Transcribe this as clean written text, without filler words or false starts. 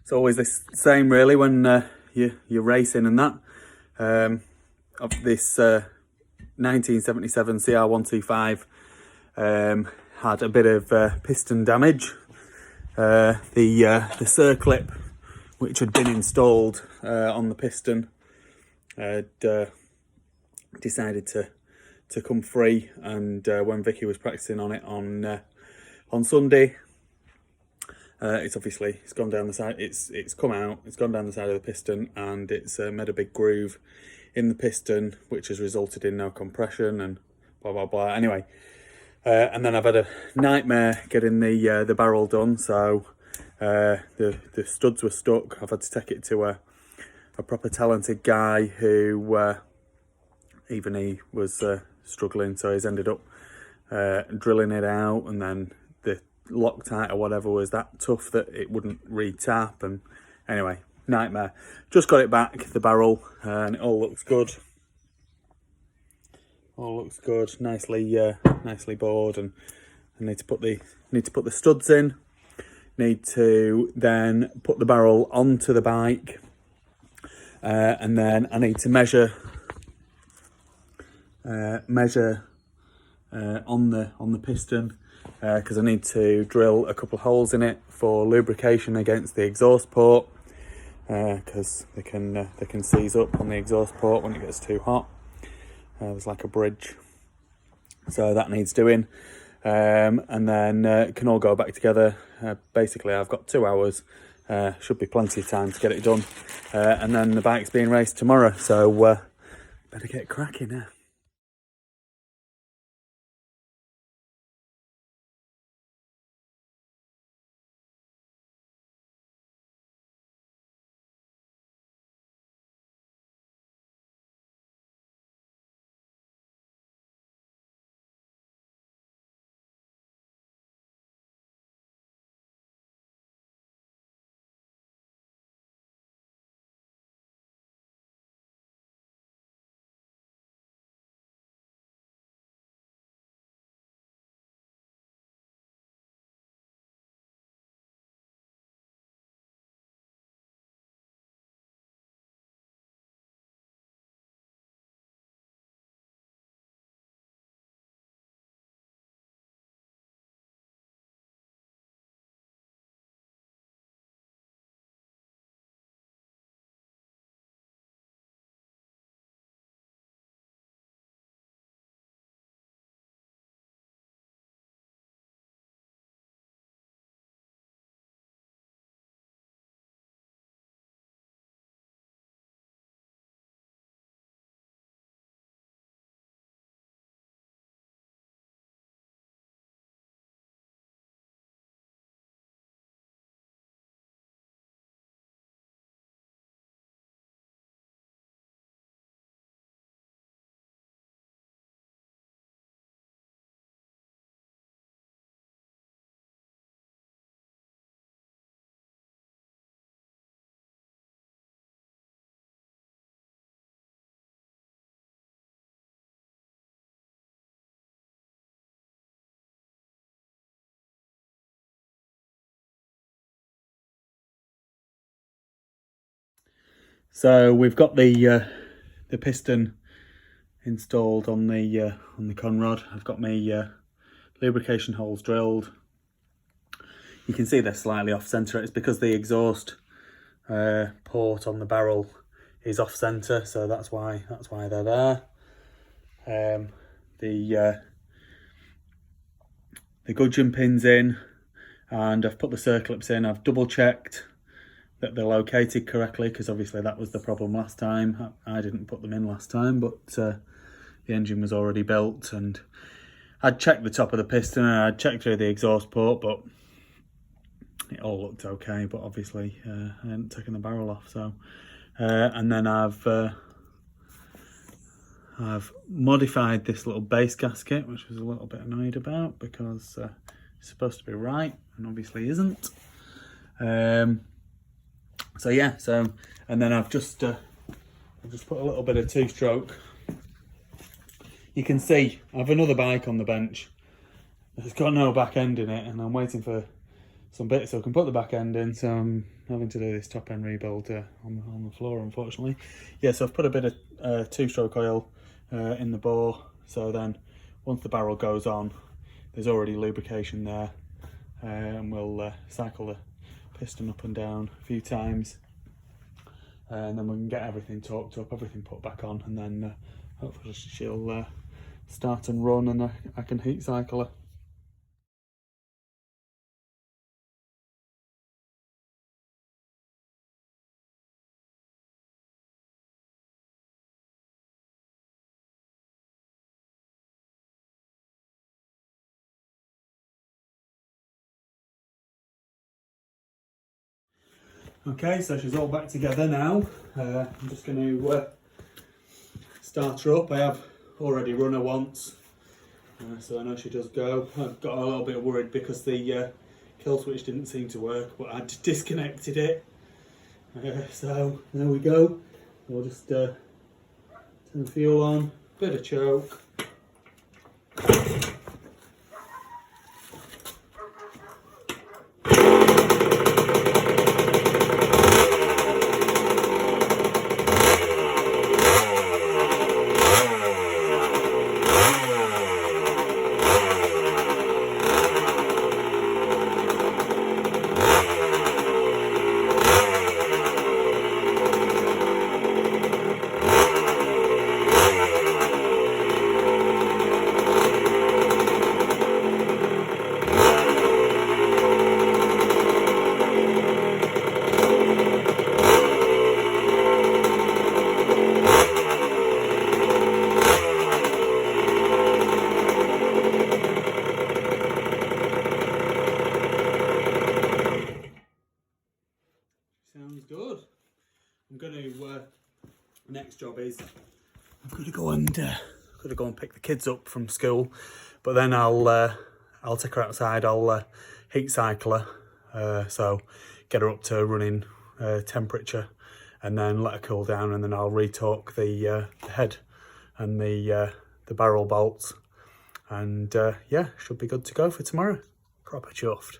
It's always the same really when you're racing and that. Of this 1977 cr125 had a bit of piston damage. The circlip, which had been installed on the piston, had decided to come free, and when Vicki was practicing on it on Sunday, it's gone down the side. It's come out. It's gone down the side of the piston, and it's made a big groove in the piston, which has resulted in no compression and blah blah blah. Anyway, and then I've had a nightmare getting the barrel done. So the studs were stuck. I've had to take it to a proper talented guy who even he was struggling. So he's ended up drilling it out, and then the Loctite or whatever was that tough that it wouldn't re-tap. And anyway, nightmare. Just got it back, the barrel, and it all looks good. All looks good, nicely bored, and I need to put the studs in. Need to then put the barrel onto the bike, and then I need to measure on the piston, because I need to drill a couple of holes in it for lubrication against the exhaust port, because they can seize up on the exhaust port when it gets too hot. There's like a bridge, so that needs doing, and then it can all go back together. Basically, I've got 2 hours. Should be plenty of time to get it done, and then the bike's being raced tomorrow, so better get cracking now. So we've got the piston installed on the conrod. I've got my lubrication holes drilled. You can see they're slightly off centre. It's because the exhaust port on the barrel is off centre, so that's why they're there. The gudgeon pin's in, and I've put the circlips in. I've double checked that they're located correctly, because obviously that was the problem last time. I didn't put them in last time, but the engine was already built, and I'd checked the top of the piston and I'd checked through the exhaust port, but it all looked okay. But obviously I hadn't taken the barrel off, so and then I've modified this little base gasket, which I was a little bit annoyed about, because it's supposed to be right and obviously isn't. So yeah, and then I've just put a little bit of two-stroke. You can see I have another bike on the bench. It's got no back end in it, and I'm waiting for some bits so I can put the back end in. So I'm having to do this top end rebuild on the floor, unfortunately. Yeah, so I've put a bit of 2-stroke oil in the bore, so then once the barrel goes on, there's already lubrication there, and we'll cycle the piston up and down a few times, and then we can get everything torqued up, everything put back on, and then hopefully she'll start and run, and I can heat cycle her. Okay, so she's all back together now. I'm just going to start her up. I have already run her once, so I know she does go. I've got a little bit worried because the kill switch didn't seem to work, but I'd disconnected it. So there we go. We'll just turn the fuel on, bit of choke. Sounds good. I'm going to next job is I'm going to go and pick the kids up from school, but then I'll take her outside. I'll heat cycle her, so get her up to running temperature, and then let her cool down, and then I'll retorque the head and the barrel bolts, and yeah, should be good to go for tomorrow. Proper chuffed.